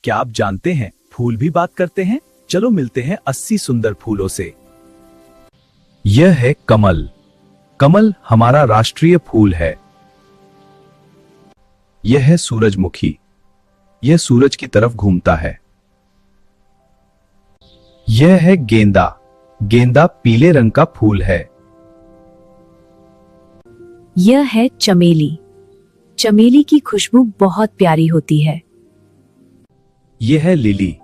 क्या आप जानते हैं फूल भी बात करते हैं? चलो मिलते हैं 80 सुंदर फूलों से। यह है कमल। कमल हमारा राष्ट्रीय फूल है। यह है सूरजमुखी। यह सूरज की तरफ घूमता है। यह है गेंदा। गेंदा पीले रंग का फूल है। यह है चमेली। चमेली की खुशबू बहुत प्यारी होती है। यह है लिली।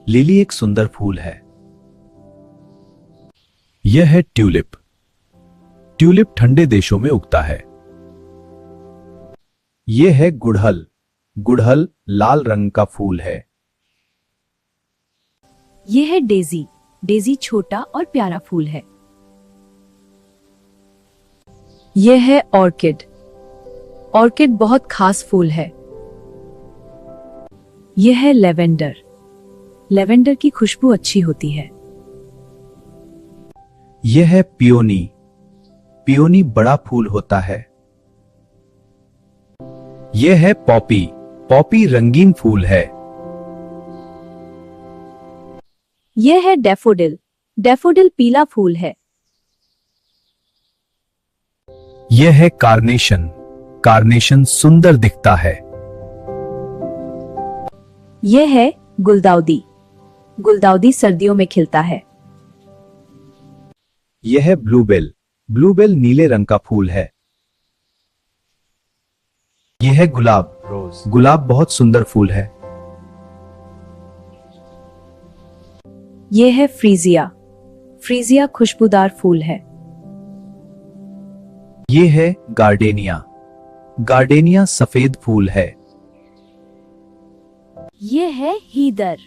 लिली एक सुंदर फूल है। यह है ट्यूलिप। ट्यूलिप ठंडे देशों में उगता है। यह है गुड़हल। गुड़हल लाल रंग का फूल है। यह है डेजी। डेजी छोटा और प्यारा फूल है। यह है ऑर्किड। ऑर्किड बहुत खास फूल है। यह है लेवेंडर। लेवेंडर की खुशबू अच्छी होती है। यह है पियोनी। पियोनी बड़ा फूल होता है। यह है पॉपी। पॉपी रंगीन फूल है। यह है डैफोडिल। डैफोडिल पीला फूल है। यह है कार्नेशन। कार्नेशन सुंदर दिखता है। यह है गुलदाउदी। गुलदाउदी सर्दियों में खिलता है। यह है ब्लूबेल। ब्लूबेल नीले रंग का फूल है। यह है गुलाब। रोज। गुलाब बहुत सुंदर फूल है। यह है फ्रीजिया। फ्रीजिया खुशबूदार फूल है। यह है गार्डेनिया। गार्डेनिया सफेद फूल है। यह है हीदर।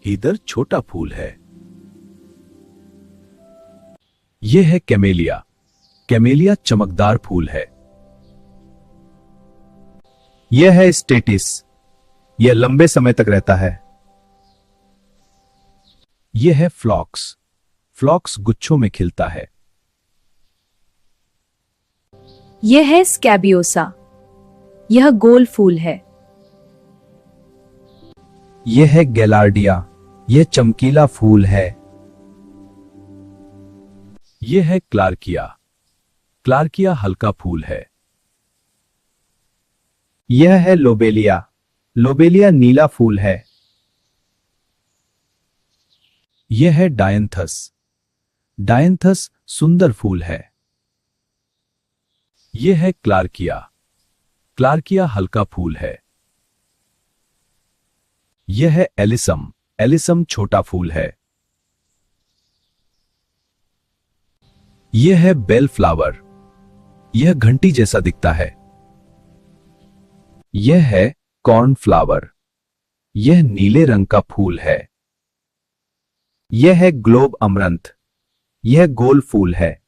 हीदर छोटा फूल है। यह है कैमेलिया। कैमेलिया चमकदार फूल है। यह है स्टेटिस। यह लंबे समय तक रहता है। यह है फ्लॉक्स। फ्लॉक्स गुच्छों में खिलता है। यह है स्कैबियोसा। यह गोल फूल है। यह है गैलार्डिया। यह चमकीला फूल है। यह है क्लार्किया। क्लार्किया हल्का फूल है। यह है लोबेलिया। लोबेलिया नीला फूल है। यह है डायंथस। डायंथस सुंदर फूल है। यह है क्लार्किया। क्लार्किया हल्का फूल है। यह है एलिसम। एलिसम छोटा फूल है। यह है बेल फ्लावर। यह घंटी जैसा दिखता है। यह है कॉर्न फ्लावर। यह नीले रंग का फूल है। यह है ग्लोब अमरंथ। यह गोल फूल है।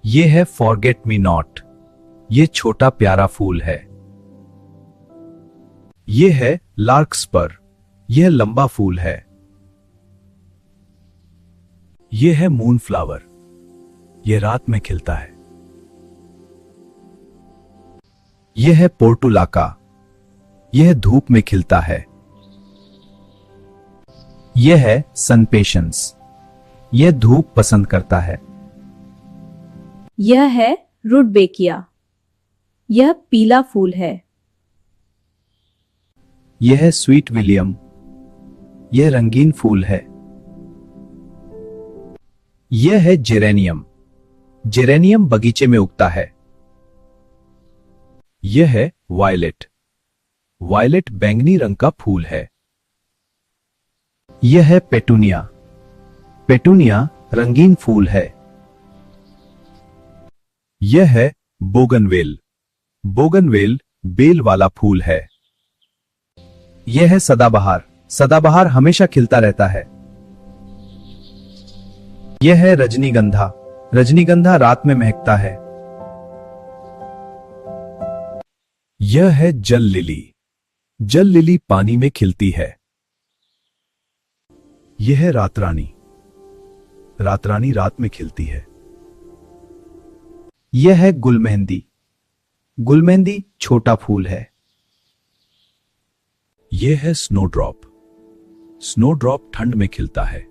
यह है फॉरगेट मी नॉट। यह छोटा प्यारा फूल है। यह है लार्कस्पर। यह लंबा फूल है। यह है मून फ्लावर। यह रात में खिलता है। यह है पोर्टुलाका। यह धूप में खिलता है। यह है सनपेशंस। यह धूप पसंद करता है। यह है रुडबेकिया। यह पीला फूल है। यह है स्वीट विलियम। यह रंगीन फूल है। यह है जेरेनियम। जेरेनियम बगीचे में उगता है। यह है वायलेट। वायलेट बैंगनी रंग का फूल है। यह है पेटूनिया। पेटूनिया रंगीन फूल है। यह है बोगनवेल। बोगनवेल बेल वाला फूल है। यह है सदाबहार। सदाबहार हमेशा खिलता रहता है। यह है रजनीगंधा। रजनीगंधा रात में महकता है। यह है जल लिली। जल लिली पानी में खिलती है। यह है रातरानी। रातरानी रात में खिलती है। यह है गुलमेहंदी। गुलमेहंदी छोटा फूल है। यह है स्नोड्रॉप। स्नोड्रॉप ठंड में खिलता है।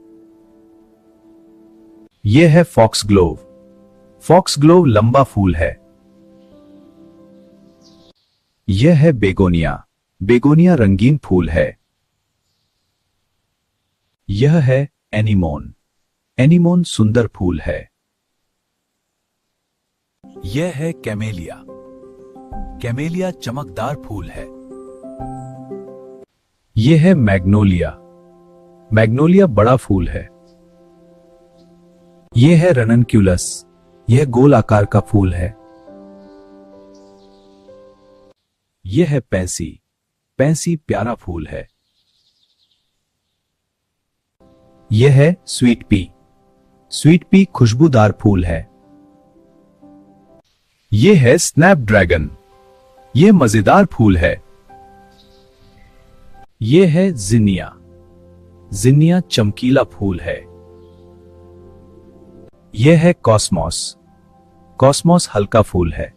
यह है फॉक्सग्लोव। फॉक्सग्लोव लंबा फूल है। यह है बेगोनिया। बेगोनिया रंगीन फूल है। यह है एनीमोन। एनीमोन सुंदर फूल है। यह है कैमेलिया। कैमेलिया चमकदार फूल है। यह है मैग्नोलिया। मैग्नोलिया बड़ा फूल है। यह है रननक्यूलस। यह गोल आकार का फूल है। यह है पैंसी। पैंसी प्यारा फूल है। यह है स्वीट पी। स्वीट पी खुशबूदार फूल है। यह है स्नैपड्रैगन। यह मजेदार फूल है। यह है जिनिया। जिनिया चमकीला फूल है। यह है कॉस्मोस। कॉस्मोस हल्का फूल है।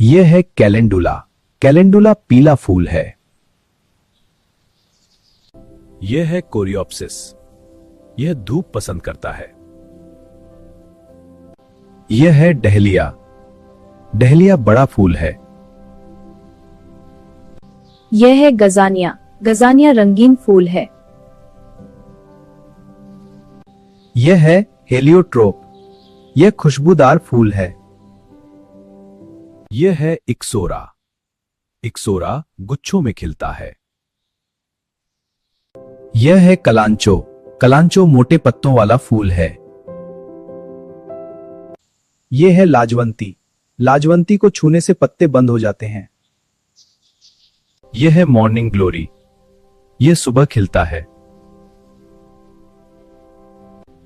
यह है कैलेंडुला। कैलेंडुला पीला फूल है। यह है कोरियोप्सिस। यह धूप पसंद करता है। यह है डहलिया। डहलिया बड़ा फूल है। यह है गजानिया। गजानिया रंगीन फूल है। यह है हेलियोट्रोप। यह खुशबूदार फूल है। यह है इक्सोरा। इक्सोरा गुच्छों में खिलता है। यह है कलांचो। कलांचो मोटे पत्तों वाला फूल है। यह है लाजवंती। लाजवंती को छूने से पत्ते बंद हो जाते हैं। यह है मॉर्निंग ग्लोरी। यह सुबह खिलता है।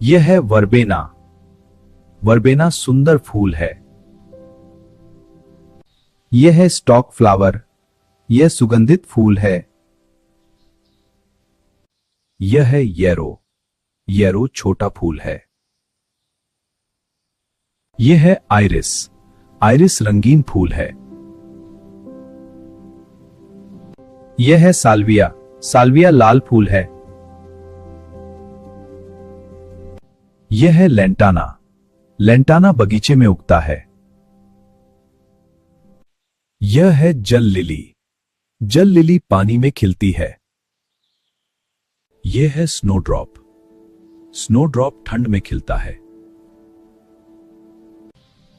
यह है वर्बेना। वर्बेना सुंदर फूल है। यह है स्टॉक फ्लावर। यह सुगंधित फूल है। यह है येरो। येरो छोटा फूल है। यह है आइरिस। आइरिस रंगीन फूल है। यह है साल्विया। साल्विया लाल फूल है। यह है लेंटाना। लेंटाना बगीचे में उगता है। यह है जल लिली। जल लिली पानी में खिलती है। यह है स्नोड्रॉप। स्नोड्रॉप ठंड में खिलता है।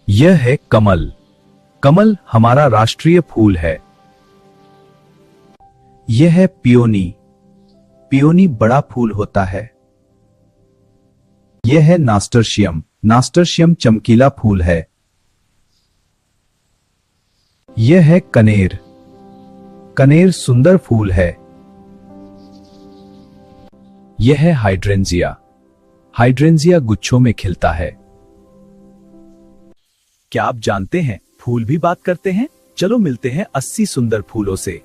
यह है कमल। कमल हमारा राष्ट्रीय फूल है। यह है पियोनी। पियोनी बड़ा फूल होता है। यह है नास्टर्शियम। नास्टर्शियम चमकीला फूल है। यह है कनेर। कनेर सुंदर फूल है। यह है हाइड्रेंजिया। हाइड्रेंजिया गुच्छों में खिलता है। क्या आप जानते हैं फूल भी बात करते हैं? चलो मिलते हैं 80 सुंदर फूलों से।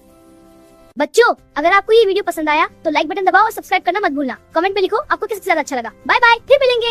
बच्चों, अगर आपको ये वीडियो पसंद आया तो लाइक बटन दबाओ और सब्सक्राइब करना मत भूलना। कमेंट में लिखो आपको किससे ज्यादा अच्छा लगा। बाय बाय, फिर मिलेंगे।